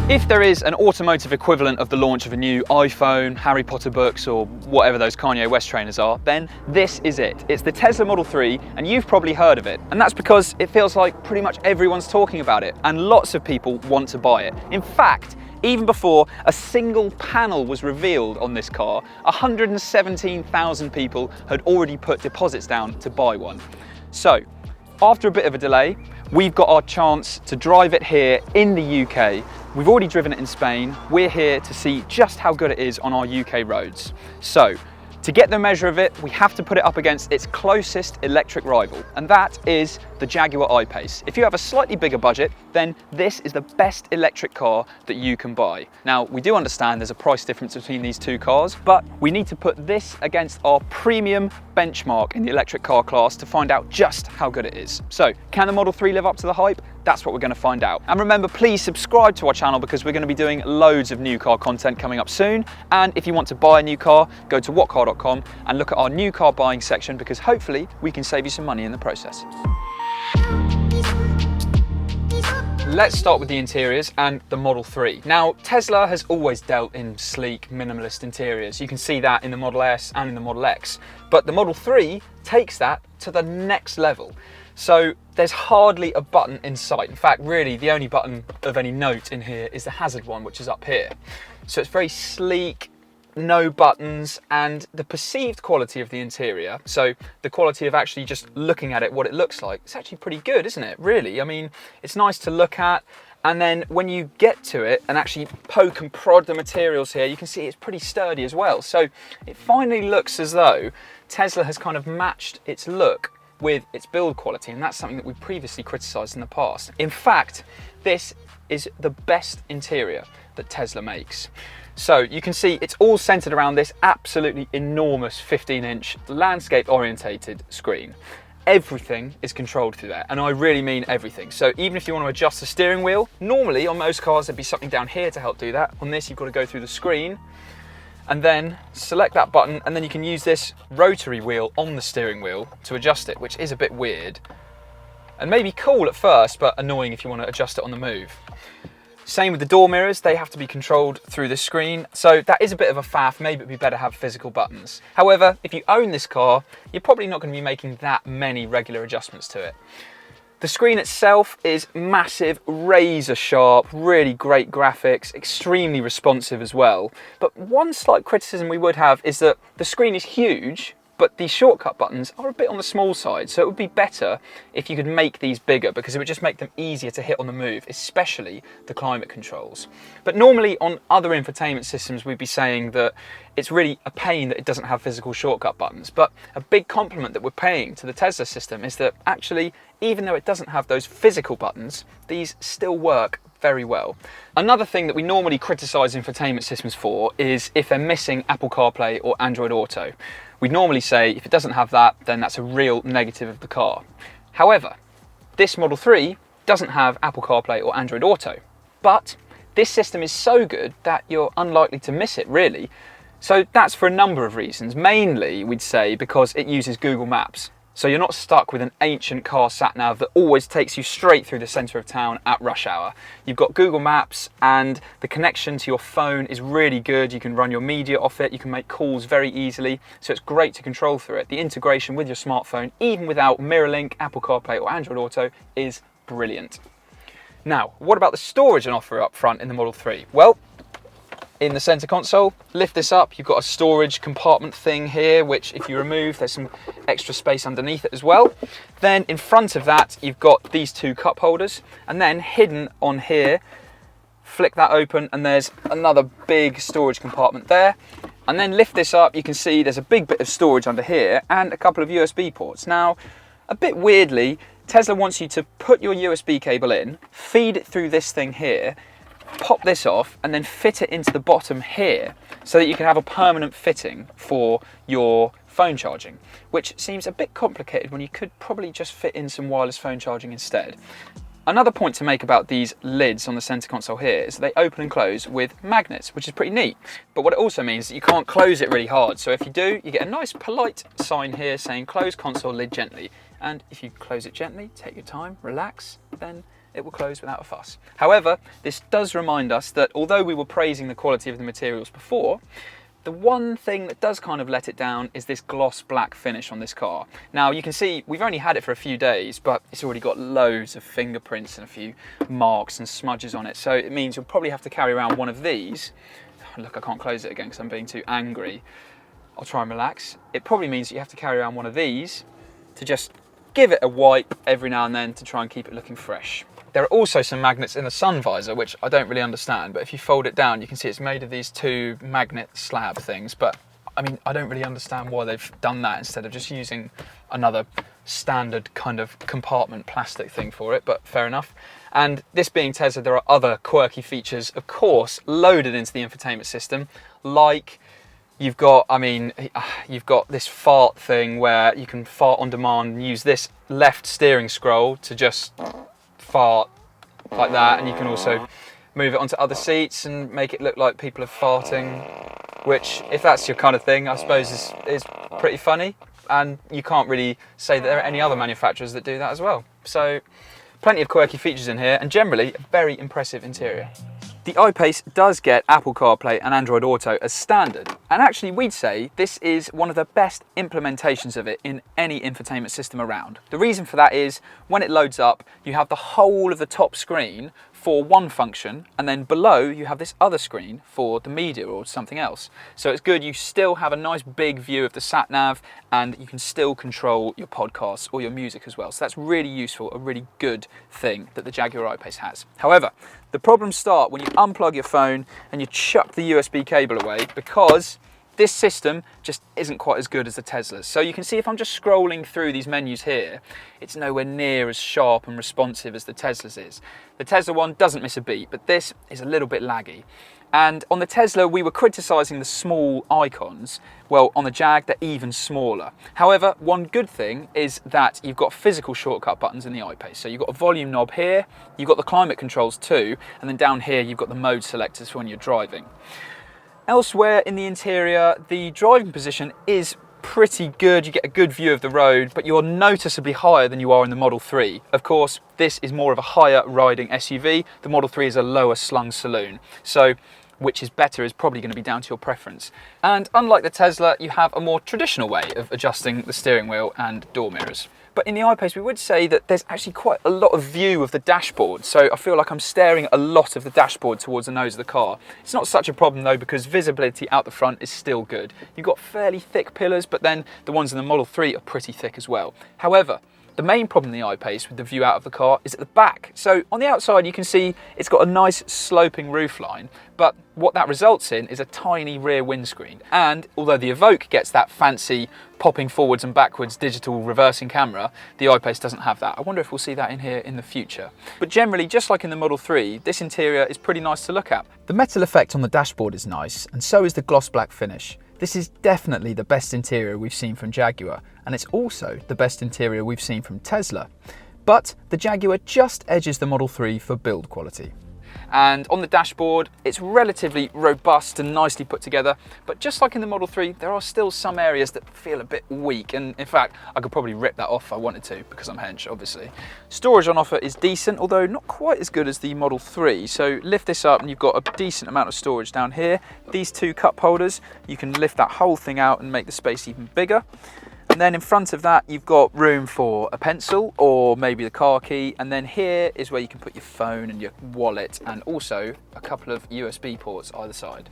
If there is an automotive equivalent of the launch of a new iPhone, Harry Potter books, or whatever those Kanye West trainers are, then this is it. It's the Tesla Model 3, and you've probably heard of it. And that's because it feels like pretty much everyone's talking about it, and lots of people want to buy it. In fact, even before a single panel was revealed on this car, 117,000 people had already put deposits down to buy one. So, after a bit of a delay, we've got our chance to drive it here in the UK. We've already driven it in Spain. We're here to see just how good it is on our UK roads. So, to get the measure of it, we have to put it up against its closest electric rival, and that is the Jaguar I-Pace. If you have a slightly bigger budget, then this is the best electric car that you can buy. Now, we do understand there's a price difference between these two cars, but we need to put this against our premium benchmark in the electric car class to find out just how good it is. So, can the Model 3 live up to the hype? That's what we're going to find out. And remember, please subscribe to our channel because we're going to be doing loads of new car content coming up soon. And if you want to buy a new car, go to whatcar.com and look at our new car buying section because hopefully we can save you some money in the process. Let's start with the interiors and the Model 3. Now, Tesla has always dealt in sleek, minimalist interiors. You can see that in the Model S and in the Model X. But the Model 3 takes that to the next level. So there's hardly a button in sight. In fact, really, the only button of any note in here is the hazard one, which is up here. So it's very sleek, no buttons, and the perceived quality of the interior, so the quality of actually just looking at it, what it looks like, it's actually pretty good, isn't it? Really, I mean, it's nice to look at. And then when you get to it and actually poke and prod the materials here, you can see it's pretty sturdy as well. So it finally looks as though Tesla has kind of matched its look with its build quality, and that's something that we previously criticised in the past. In fact, this is the best interior that Tesla makes. So you can see it's all centered around this absolutely enormous 15-inch landscape orientated screen. Everything is controlled through there, and I really mean everything. So even if you want to adjust the steering wheel, normally on most cars there'd be something down here to help do that. On this, you've got to go through the screen and then select that button, and then you can use this rotary wheel on the steering wheel to adjust it, which is a bit weird and maybe cool at first, but annoying if you want to adjust it on the move. Same with the door mirrors, they have to be controlled through this screen. So that is a bit of a faff, maybe it'd be better to have physical buttons. However, if you own this car, you're probably not going to be making that many regular adjustments to it. The screen itself is massive, razor sharp, really great graphics, extremely responsive as well. But one slight criticism we would have is that the screen is huge, but the shortcut buttons are a bit on the small side, so it would be better if you could make these bigger because it would just make them easier to hit on the move, especially the climate controls. But normally on other infotainment systems, we'd be saying that it's really a pain that it doesn't have physical shortcut buttons. But a big compliment that we're paying to the Tesla system is that actually, even though it doesn't have those physical buttons, these still work very well. Another thing that we normally criticise infotainment systems for is if they're missing Apple CarPlay or Android Auto. We'd normally say if it doesn't have that, then that's a real negative of the car. However, this Model 3 doesn't have Apple CarPlay or Android Auto, but this system is so good that you're unlikely to miss it, really. So that's for a number of reasons. Mainly, we'd say because it uses Google Maps. So you're not stuck with an ancient car sat-nav that always takes you straight through the centre of town at rush hour. You've got Google Maps, and the connection to your phone is really good. You can run your media off it, you can make calls very easily, so it's great to control through it. The integration with your smartphone, even without MirrorLink, Apple CarPlay or Android Auto, is brilliant. Now, what about the storage on offer up front in the Model 3? Well, in the center console, lift this up, you've got a storage compartment thing here, which if you remove, there's some extra space underneath it as well. Then in front of that, you've got these two cup holders, and then hidden on here, flick that open, and there's another big storage compartment there. And then lift this up, you can see there's a big bit of storage under here, and a couple of USB ports. Now, a bit weirdly, Tesla wants you to put your USB cable in, feed it through this thing here, pop this off and then fit it into the bottom here so that you can have a permanent fitting for your phone charging, which seems a bit complicated when you could probably just fit in some wireless phone charging instead. Another point to make about these lids on the center console here is that they open and close with magnets, which is pretty neat. But what it also means is that you can't close it really hard. So if you do, you get a nice polite sign here saying close console lid gently. And if you close it gently, take your time, relax, then it will close without a fuss. However, this does remind us that although we were praising the quality of the materials before, the one thing that does kind of let it down is this gloss black finish on this car. Now you can see we've only had it for a few days, but it's already got loads of fingerprints and a few marks and smudges on it. So it means you'll probably have to carry around one of these. Look, I can't close it again because I'm being too angry. I'll try and relax. It probably means that you have to carry around one of these to just give it a wipe every now and then to try and keep it looking fresh. There are also some magnets in the sun visor, which I don't really understand, but if you fold it down, you can see it's made of these two magnet slab things, but I mean, I don't really understand why they've done that instead of just using another standard kind of compartment plastic thing for it, but fair enough. And this being Tesla, there are other quirky features, of course, loaded into the infotainment system, like you've got this fart thing where you can fart on demand and use this left steering scroll to just fart like that, and you can also move it onto other seats and make it look like people are farting, which, if that's your kind of thing, I suppose is pretty funny, and you can't really say that there are any other manufacturers that do that as well. So plenty of quirky features in here, and generally a very impressive interior. The I-Pace does get Apple CarPlay and Android Auto as standard, and actually we'd say this is one of the best implementations of it in any infotainment system around. The reason for that is when it loads up, you have the whole of the top screen for one function, and then below you have this other screen for the media or something else. So it's good, you still have a nice big view of the sat nav, and you can still control your podcasts or your music as well. So that's really useful, a really good thing that the Jaguar I-Pace has. However, the problems start when you unplug your phone and you chuck the USB cable away, because this system just isn't quite as good as the Tesla's. So you can see if I'm just scrolling through these menus here, it's nowhere near as sharp and responsive as the Tesla's is. The Tesla one doesn't miss a beat, but this is a little bit laggy. And on the Tesla, we were criticising the small icons. Well, on the Jag, they're even smaller. However, one good thing is that you've got physical shortcut buttons in the I-Pace. So you've got a volume knob here, you've got the climate controls too, and then down here you've got the mode selectors for when you're driving. Elsewhere in the interior, the driving position is pretty good. You get a good view of the road, but you're noticeably higher than you are in the Model 3. Of course, this is more of a higher riding SUV. The Model 3 is a lower slung saloon. So which is better is probably going to be down to your preference. And unlike the Tesla, you have a more traditional way of adjusting the steering wheel and door mirrors. But in the I-Pace, we would say that there's actually quite a lot of view of the dashboard. So I feel like I'm staring at a lot of the dashboard towards the nose of the car. It's not such a problem though, because visibility out the front is still good. You've got fairly thick pillars, but then the ones in the Model 3 are pretty thick as well. However, the main problem in the I-Pace with the view out of the car is at the back. So on the outside you can see it's got a nice sloping roofline, but what that results in is a tiny rear windscreen. And although the Evoque gets that fancy popping forwards and backwards digital reversing camera, the I-Pace doesn't have that. I wonder if we'll see that in here in the future. But generally, just like in the Model 3, this interior is pretty nice to look at. The metal effect on the dashboard is nice, and so is the gloss black finish. This is definitely the best interior we've seen from Jaguar, and it's also the best interior we've seen from Tesla. But the Jaguar just edges the Model 3 for build quality. And on the dashboard, it's relatively robust and nicely put together, but just like in the Model 3, there are still some areas that feel a bit weak, and in fact, I could probably rip that off if I wanted to, because I'm hench, obviously. Storage on offer is decent, although not quite as good as the Model 3, so lift this up and you've got a decent amount of storage down here. These two cup holders, you can lift that whole thing out and make the space even bigger. And then in front of that, you've got room for a pencil or maybe the car key. And then here is where you can put your phone and your wallet, and also a couple of USB ports either side.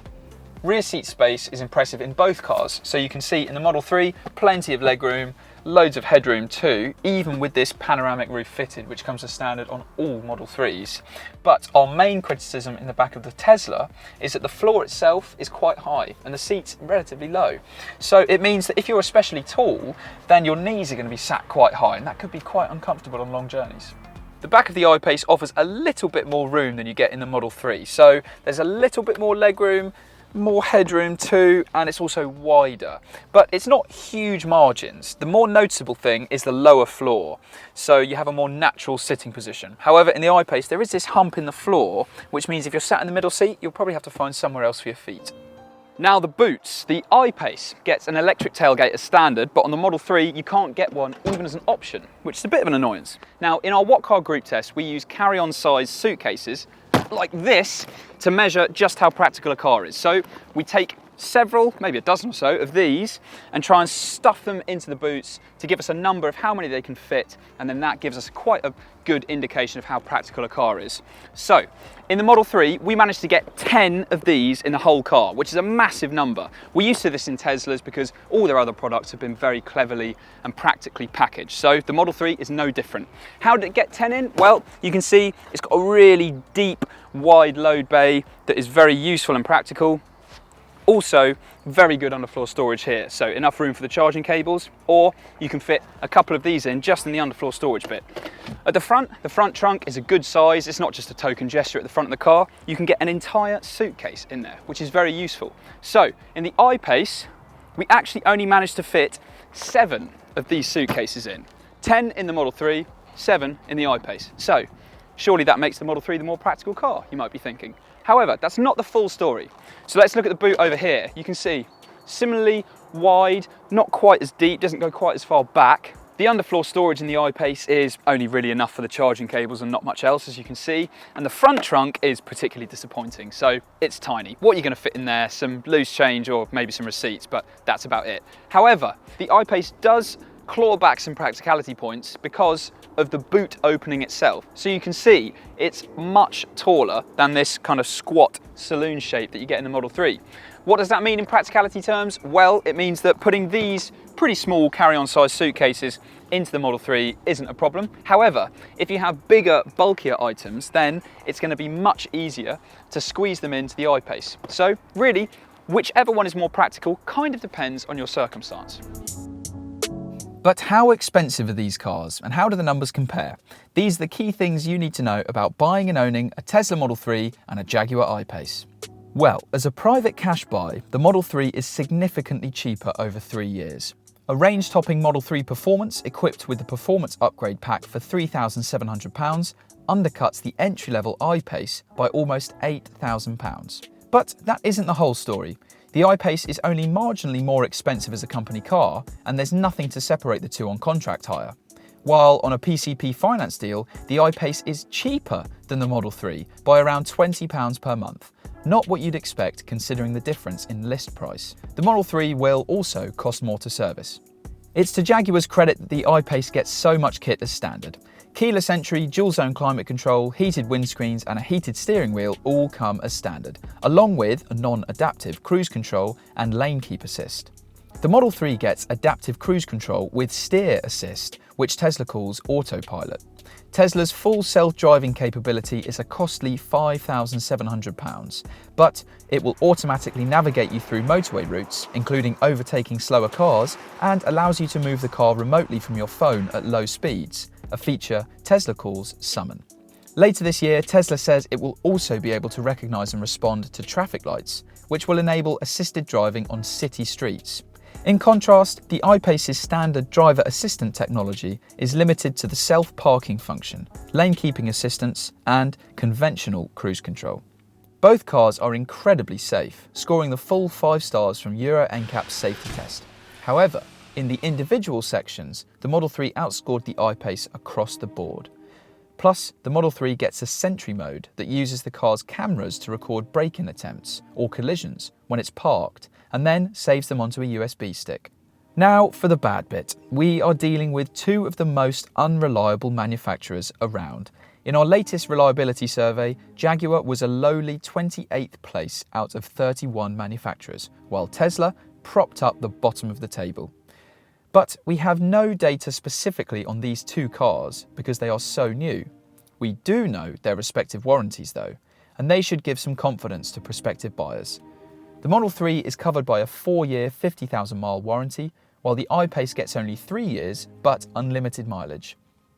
Rear seat space is impressive in both cars. So you can see in the Model 3, plenty of legroom, loads of headroom too, even with this panoramic roof fitted, which comes as standard on all Model 3s. But our main criticism in the back of the Tesla is that the floor itself is quite high and the seats relatively low. So it means that if you're especially tall, then your knees are going to be sat quite high, and that could be quite uncomfortable on long journeys. The back of the I-Pace offers a little bit more room than you get in the Model 3. So there's a little bit more legroom, more headroom too, and it's also wider, but it's not huge margins. The more noticeable thing is the lower floor, so you have a more natural sitting position. However, in the I-Pace there is this hump in the floor, which means if you're sat in the middle seat, you'll probably have to find somewhere else for your feet. Now the boots, the I-Pace gets an electric tailgate as standard, but on the Model 3 you can't get one even as an option, which is a bit of an annoyance. Now in our What Car group test we use carry-on size suitcases like this to measure just how practical a car is. So we take several, maybe a dozen or so of these and try and stuff them into the boots to give us a number of how many they can fit, and then that gives us quite a good indication of how practical a car is. So in the Model 3 we managed to get 10 of these in the whole car, which is a massive number. We're used to this in Teslas because all their other products have been very cleverly and practically packaged, so the Model 3 is no different. How did it get 10 in? Well, you can see it's got a really deep wide load bay that is very useful and practical. Also, very good underfloor storage here, so enough room for the charging cables, or you can fit a couple of these in just in the underfloor storage bit. At the front trunk is a good size. It's not just a token gesture at the front of the car. You can get an entire suitcase in there, which is very useful. So, in the I-Pace, we actually only managed to fit 7 of these suitcases in. 10 in the Model 3, 7 in the I-Pace. So, surely that makes the Model 3 the more practical car, you might be thinking. However, that's not the full story. So let's look at the boot over here. You can see similarly wide, not quite as deep, doesn't go quite as far back. The underfloor storage in the I-Pace is only really enough for the charging cables and not much else, as you can see. And the front trunk is particularly disappointing. So it's tiny. What are you going to fit in there? Some loose change or maybe some receipts, but that's about it. However, the I-Pace does claw back some practicality points because of the boot opening itself. So you can see it's much taller than this kind of squat saloon shape that you get in the Model 3. What does that mean in practicality terms? Well, it means that putting these pretty small carry-on size suitcases into the Model 3 isn't a problem. However, if you have bigger, bulkier items, then it's going to be much easier to squeeze them into the I-Pace. So really, whichever one is more practical kind of depends on your circumstance. But how expensive are these cars and how do the numbers compare? These are the key things you need to know about buying and owning a Tesla Model 3 and a Jaguar I-Pace. Well, as a private cash buy, the Model 3 is significantly cheaper over 3 years. A range-topping Model 3 Performance equipped with the Performance Upgrade Pack for £3,700 undercuts the entry-level I-Pace by almost £8,000. But that isn't the whole story. The I-Pace is only marginally more expensive as a company car, and there's nothing to separate the two on contract hire. While on a PCP finance deal, the I-Pace is cheaper than the Model 3 by around £20 per month. Not what you'd expect considering the difference in list price. The Model 3 will also cost more to service. It's to Jaguar's credit that the I-Pace gets so much kit as standard. Keyless entry, dual zone climate control, heated windscreens and a heated steering wheel all come as standard, along with a non-adaptive cruise control and lane keep assist. The Model 3 gets adaptive cruise control with steer assist, which Tesla calls autopilot. Tesla's full self-driving capability is a costly £5,700, but it will automatically navigate you through motorway routes, including overtaking slower cars, and allows you to move the car remotely from your phone at low speeds, a feature Tesla calls Summon. Later this year, Tesla says it will also be able to recognise and respond to traffic lights, which will enable assisted driving on city streets. In contrast, the I-Pace's standard driver assistant technology is limited to the self-parking function, lane keeping assistance, and conventional cruise control. Both cars are incredibly safe, scoring the full 5 stars from Euro NCAP's safety test. However, in the individual sections, the Model 3 outscored the I-Pace across the board. Plus, the Model 3 gets a Sentry mode that uses the car's cameras to record braking attempts or collisions when it's parked, and then saves them onto a USB stick. Now for the bad bit. We are dealing with two of the most unreliable manufacturers around. In our latest reliability survey, Jaguar was a lowly 28th place out of 31 manufacturers, while Tesla propped up the bottom of the table. But we have no data specifically on these two cars because they are so new. We do know their respective warranties though, and they should give some confidence to prospective buyers. The Model 3 is covered by a 4-year 50,000-mile warranty, while the I-Pace gets only 3 years but unlimited mileage.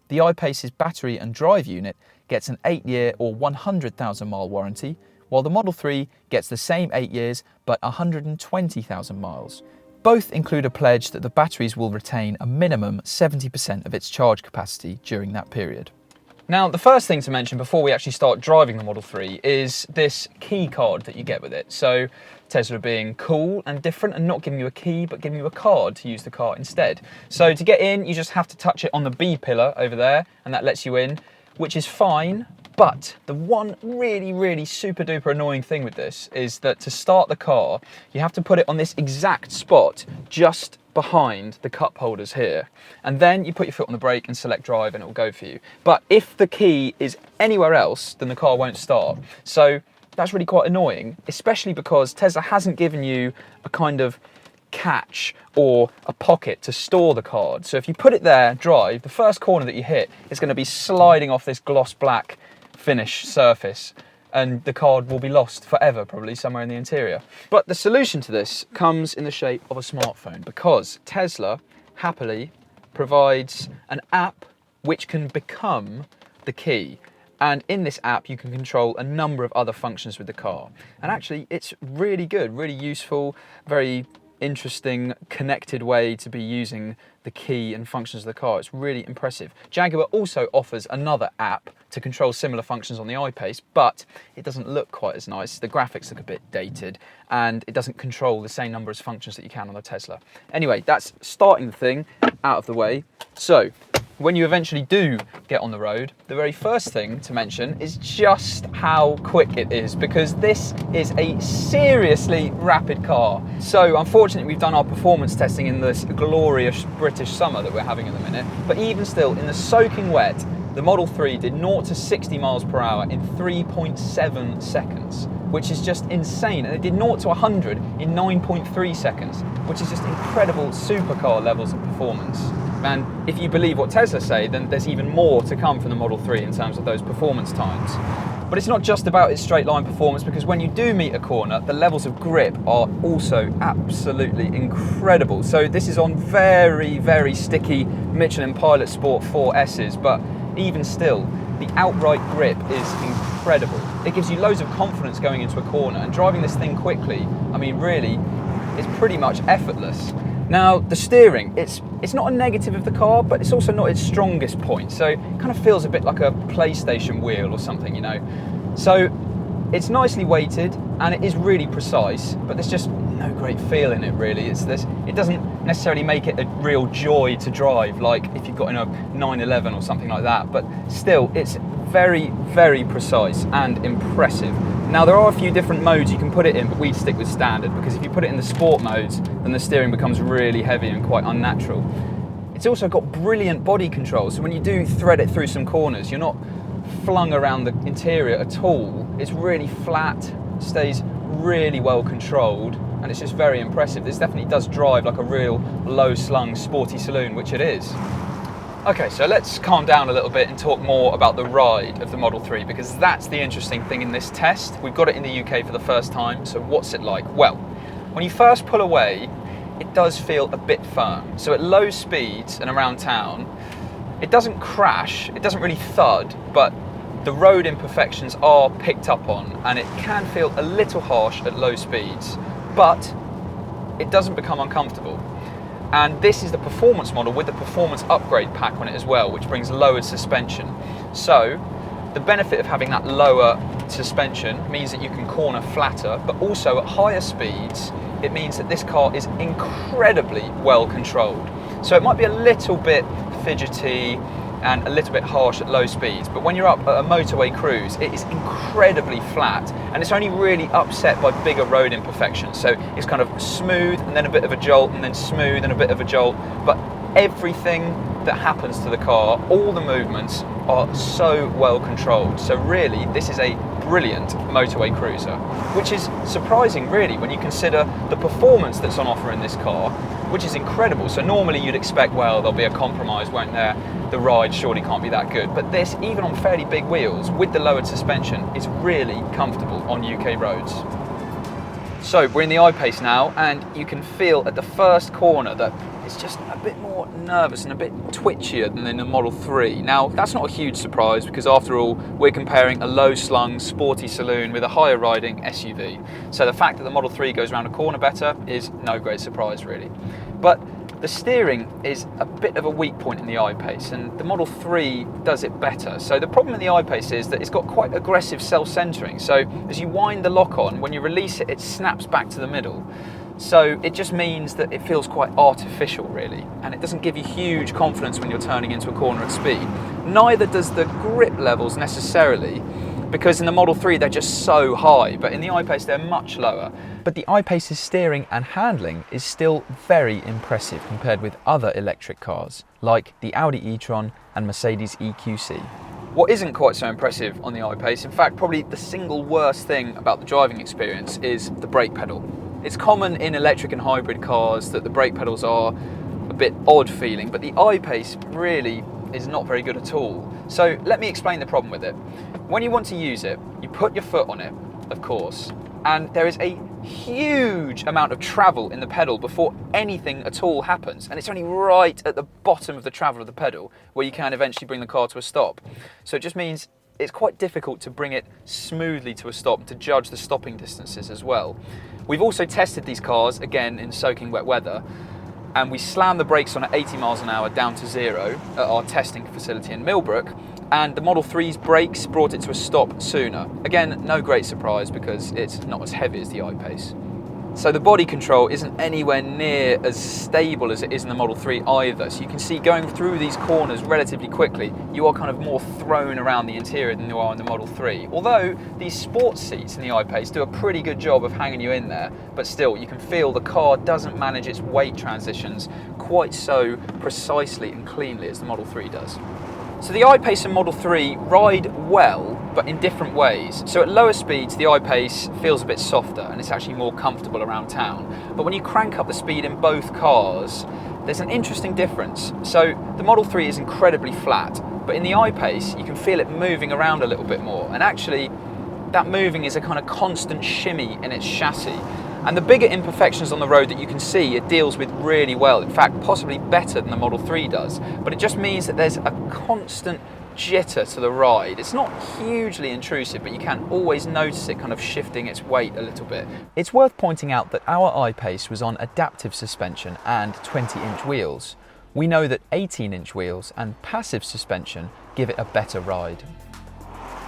The I-Pace's battery and drive unit gets an 8-year or 100,000-mile warranty, while the Model 3 gets the same 8 years but 120,000 miles. Both include a pledge that the batteries will retain a minimum 70% of its charge capacity during that period. Now, the first thing to mention before we actually start driving the Model 3 is this key card that you get with it. So Tesla being cool and different and not giving you a key, but giving you a card to use the car instead. So to get in, you just have to touch it on the B pillar over there, and that lets you in, which is fine. But the one really super duper annoying thing with this is that to start the car, you have to put it on this exact spot just behind the cup holders here. And then you put your foot on the brake and select drive and it will go for you. But if the key is anywhere else, then the car won't start. So that's really quite annoying, especially because Tesla hasn't given you a kind of catch or a pocket to store the card. So if you put it there, drive, the first corner that you hit is going to be sliding off this gloss black finish surface, and the card will be lost forever, probably somewhere in the interior. But the solution to this comes in the shape of a smartphone, because Tesla happily provides an app which can become the key. And in this app, you can control a number of other functions with the car. And actually, it's really good, really useful, very interesting, connected way to be using the key and functions of the car. It's really impressive. Jaguar also offers another app to control similar functions on the I-Pace, but it doesn't look quite as nice. The graphics look a bit dated, and it doesn't control the same number of functions that you can on the Tesla. Anyway, that's starting the thing out of the way. So when you eventually do get on the road, the very first thing to mention is just how quick it is, because this is a seriously rapid car. So unfortunately, we've done our performance testing in this glorious British summer that we're having at the minute, but even still, in the soaking wet, the Model 3 did 0 to 60 miles per hour in 3.7 seconds, which is just insane. And it did 0 to 100 in 9.3 seconds, which is just incredible supercar levels of performance. And if you believe what Tesla say, then there's even more to come from the Model 3 in terms of those performance times. But it's not just about its straight line performance, because when you do meet a corner, the levels of grip are also absolutely incredible. So this is on very sticky Michelin Pilot Sport 4Ss, but even still, the outright grip is incredible. It gives you loads of confidence going into a corner, and driving this thing quickly, I mean really, it's pretty much effortless. Now, the steering, it's not a negative of the car, but it's also not its strongest point. So it kind of feels a bit like a PlayStation wheel or something, you know. So it's nicely weighted and it is really precise, but there's just no great feel in it really. It doesn't necessarily make it a real joy to drive, like if you've got in a 911 or something like that, but still, it's very precise and impressive. Now, there are a few different modes you can put it in, but we'd stick with standard, because if you put it in the sport modes, then the steering becomes really heavy and quite unnatural. It's also got brilliant body control, so when you do thread it through some corners, you're not flung around the interior at all. It's really flat, stays really well controlled, and it's just very impressive. This definitely does drive like a real low-slung sporty saloon, which it is. Okay, so let's calm down a little bit and talk more about the ride of the Model 3, because that's the interesting thing in this test. We've got it in the UK for the first time, so what's it like? Well, when you first pull away, it does feel a bit firm. So at low speeds and around town, it doesn't crash, it doesn't really thud, but the road imperfections are picked up on, and it can feel a little harsh at low speeds, but it doesn't become uncomfortable. And this is the performance model with the performance upgrade pack on it as well, which brings lowered suspension. So the benefit of having that lower suspension means that you can corner flatter, but also at higher speeds, it means that this car is incredibly well controlled. So it might be a little bit fidgety and a little bit harsh at low speeds, but when you're up at a motorway cruise, it is incredibly flat, and it's only really upset by bigger road imperfections. So it's kind of smooth and then a bit of a jolt, and then smooth and a bit of a jolt, but everything that happens to the car, all the movements are so well controlled. So really, this is a brilliant motorway cruiser, which is surprising really when you consider the performance that's on offer in this car, which is incredible. So normally you'd expect, well, there'll be a compromise, won't there? The ride surely can't be that good. But this, even on fairly big wheels, with the lowered suspension, is really comfortable on UK roads. So we're in the I-Pace now, and you can feel at the first corner that it's just a bit more nervous and a bit twitchier than in the Model 3. Now, that's not a huge surprise, because after all, we're comparing a low-slung, sporty saloon with a higher riding SUV. So the fact that the Model 3 goes around a corner better is no great surprise, really. But The steering is a bit of a weak point in the I-Pace, and the Model 3 does it better. So the problem in the I-Pace is that it's got quite aggressive self-centering. So as you wind the lock on, when you release it, it snaps back to the middle. So it just means that it feels quite artificial, really, and it doesn't give you huge confidence when you're turning into a corner at speed. Neither does the grip levels necessarily, because in the Model 3 they're just so high, but in the I-Pace they're much lower. But the I-Pace's steering and handling is still very impressive compared with other electric cars, like the Audi e-tron and Mercedes EQC. What isn't quite so impressive on the I-Pace, in fact probably the single worst thing about the driving experience, is the brake pedal. It's common in electric and hybrid cars that the brake pedals are a bit odd feeling, but the I-Pace really is not very good at all. So let me explain the problem with it. When you want to use it, you put your foot on it, of course, and there is a huge amount of travel in the pedal before anything at all happens, and it's only right at the bottom of the travel of the pedal where you can eventually bring the car to a stop. So it just means it's quite difficult to bring it smoothly to a stop and to judge the stopping distances as well. We've also tested these cars, again in soaking wet weather, and we slammed the brakes on at 80 miles an hour down to 0 at our testing facility in Millbrook, and the Model 3's brakes brought it to a stop sooner. Again, no great surprise because it's not as heavy as the I-Pace. So the body control isn't anywhere near as stable as it is in the Model 3 either. So you can see going through these corners relatively quickly, you are kind of more thrown around the interior than you are in the Model 3. Although these sports seats in the I-Pace do a pretty good job of hanging you in there, but still you can feel the car doesn't manage its weight transitions quite so precisely and cleanly as the Model 3 does. So the I-Pace and Model 3 ride well, but in different ways. So at lower speeds, the I-Pace feels a bit softer and it's actually more comfortable around town. But when you crank up the speed in both cars, there's an interesting difference. So the Model 3 is incredibly flat, but in the I-Pace, you can feel it moving around a little bit more. And actually, that moving is a kind of constant shimmy in its chassis. And the bigger imperfections on the road that you can see, it deals with really well. In fact, possibly better than the Model 3 does. But it just means that there's a constant jitter to the ride. It's not hugely intrusive, but you can always notice it kind of shifting its weight a little bit. It's worth pointing out that our I-Pace was on adaptive suspension and 20-inch wheels. We know that 18-inch wheels and passive suspension give it a better ride.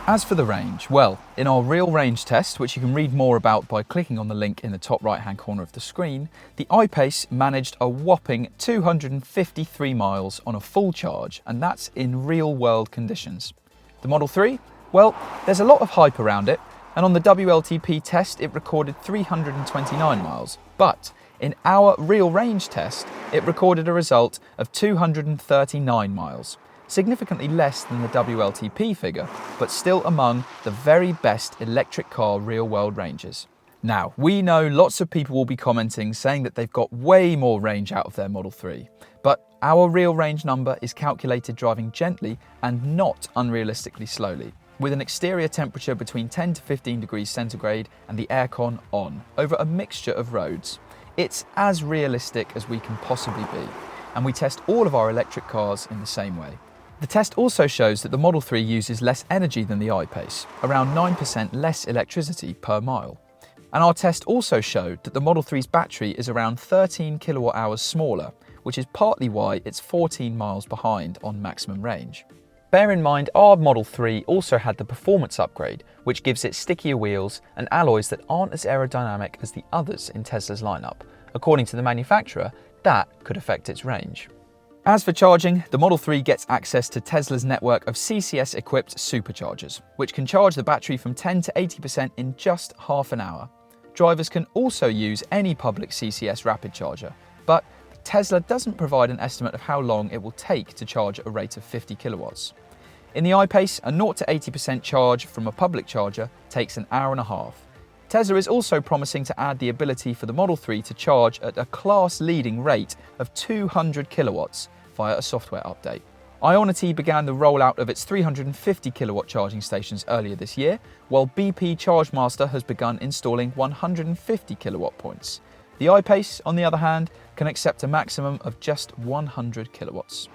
As for the range, well, in our real range test, which you can read more about by clicking on the link in the top right hand corner of the screen, the I-Pace managed a whopping 253 miles on a full charge, and that's in real world conditions. The Model 3? Well, there's a lot of hype around it, and on the WLTP test it recorded 329 miles, but in our real range test it recorded a result of 239 miles. Significantly less than the WLTP figure, but still among the very best electric car real-world ranges. Now, we know lots of people will be commenting saying that they've got way more range out of their Model 3, but our real range number is calculated driving gently and not unrealistically slowly, with an exterior temperature between 10 to 15 degrees centigrade and the aircon on, over a mixture of roads. It's as realistic as we can possibly be, and we test all of our electric cars in the same way. The test also shows that the Model 3 uses less energy than the I-Pace, around 9% less electricity per mile. And our test also showed that the Model 3's battery is around 13 kilowatt hours smaller, which is partly why it's 14 miles behind on maximum range. Bear in mind our Model 3 also had the performance upgrade, which gives it stickier wheels and alloys that aren't as aerodynamic as the others in Tesla's lineup. According to the manufacturer, that could affect its range. As for charging, the Model 3 gets access to Tesla's network of CCS-equipped superchargers, which can charge the battery from 10 to 80% in just half an hour. Drivers can also use any public CCS rapid charger, but Tesla doesn't provide an estimate of how long it will take to charge at a rate of 50 kilowatts. In the I-Pace, a 0 to 80% charge from a public charger takes an hour and a half. Tesla is also promising to add the ability for the Model 3 to charge at a class-leading rate of 200 kilowatts via a software update. Ionity began the rollout of its 350 kilowatt charging stations earlier this year, while BP ChargeMaster has begun installing 150 kilowatt points. The I-Pace, on the other hand, can accept a maximum of just 100 kilowatts.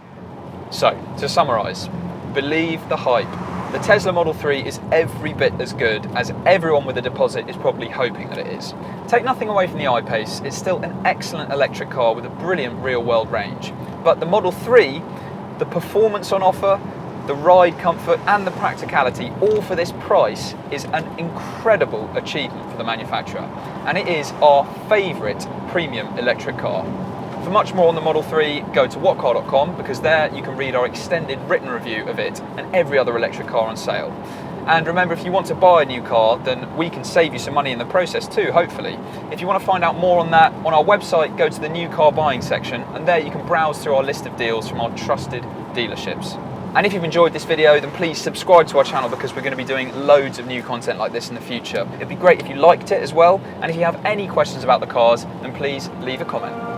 So, to summarise, believe the hype. The Tesla Model 3 is every bit as good as everyone with a deposit is probably hoping that it is. Take nothing away from the I-Pace, it's still an excellent electric car with a brilliant real-world range. But the Model 3, the performance on offer, the ride comfort and the practicality, all for this price, is an incredible achievement for the manufacturer. And it is our favourite premium electric car. For much more on the Model 3, go to whatcar.com, because there you can read our extended written review of it and every other electric car on sale. And remember, if you want to buy a new car, then we can save you some money in the process too, hopefully. If you want to find out more on that, on our website, go to the new car buying section, and there you can browse through our list of deals from our trusted dealerships. And if you've enjoyed this video, then please subscribe to our channel, because we're going to be doing loads of new content like this in the future. It'd be great if you liked it as well, and if you have any questions about the cars, then please leave a comment.